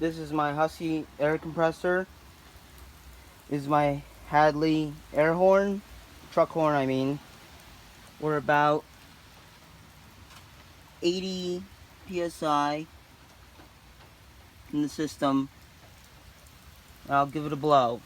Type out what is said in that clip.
This is my Husky air compressor. This is my Hadley air horn, truck horn I mean. We're about 80 psi in the system. I'll give it a blow.